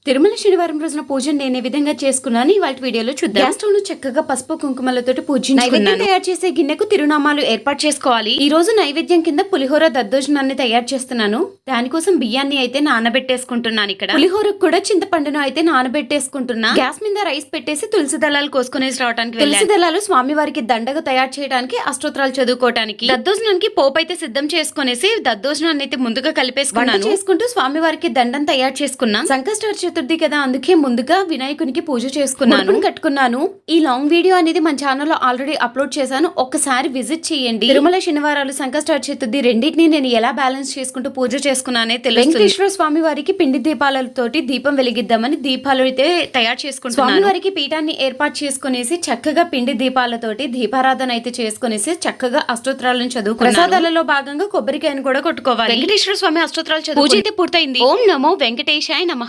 తిరుమల శనివారం రోజున పూజను నేను ఏ విధంగా చేసుకున్నాను ఇవాళ వీడియోలో చూద్దాం. గ్యాస్ స్టవ్ ను చక్కగా పసుపు కుంకుమలతోటి పూజించుకున్నాను. తయారు చేసే గిన్నెకు తిరునామాలు ఏర్పాటు చేసుకోవాలి. ఈ రోజు నైవేద్యం కింద పులిహోర దద్దోజనాన్ని తయారు చేస్తున్నాను. దానికోసం బియ్యాన్ని అయితే నానబెట్టేసుకుంటున్నాను. ఇక్కడ పులిహోరకు కూడా చింతపండును అయితే నానబెట్టేసుకుంటున్నా. గ్యాస్ మీద రైస్ పెట్టేసి తులసి దళాలు కోసుకునేసి రావడానికి తులసి దళాలు స్వామి వారికి దండగా తయారు చేయడానికి అష్టోత్తరాలు చదువుకోవడానికి దద్దోజనానికి పోపు అయితే సిద్ధం చేసుకునేసి దద్దోజనాన్ని అయితే ముందుగా కలిపేసుకున్నాను. చేసుకుంటూ స్వామి వారికి దండం తయారు చేసుకున్నాను. సంకష్ట చతుర్థి కదా, అందుకే ముందుగా వినాయకునికి పూజ చేసుకున్నాను, కట్టుకున్నాను. ఈ లాంగ్ వీడియో అనేది మన ఛానల్లో ఆల్రెడీ అప్లోడ్ చేశాను, ఒక్కసారి విజిట్ చేయండి. తిరుమల శనివారాలు సంకష్ట చతుర్థి రెండింటిని నేను ఎలా బ్యాలెన్స్ చేసుకుంటూ పూజ చేసుకున్నానే తెలుస్తుంది. వెంకటేశ్వర స్వామి వారికి పిండి దీపాలతోటి దీపం వెలిగిద్దామని దీపాలు అయితే తయారు చేసుకుంటున్నాను. స్వామి వారికి పీఠాన్ని ఏర్పాటు చేసుకునేసి చక్కగా పిండి దీపాలతోటి దీపారాధన అయితే చేసుకునేసి చక్కగా అష్టోత్తరాలను చదువుకున్నాను. ప్రసాదాలలో భాగంగా కొబ్బరికాయను కూడా కొట్టుకోవాలి. వెంకటేశ్వర స్వామి అష్టోత్తరాలు చదువు పూజ అయితే పూర్తయింది. ఓం నమో వెంకటేశాయ నమః.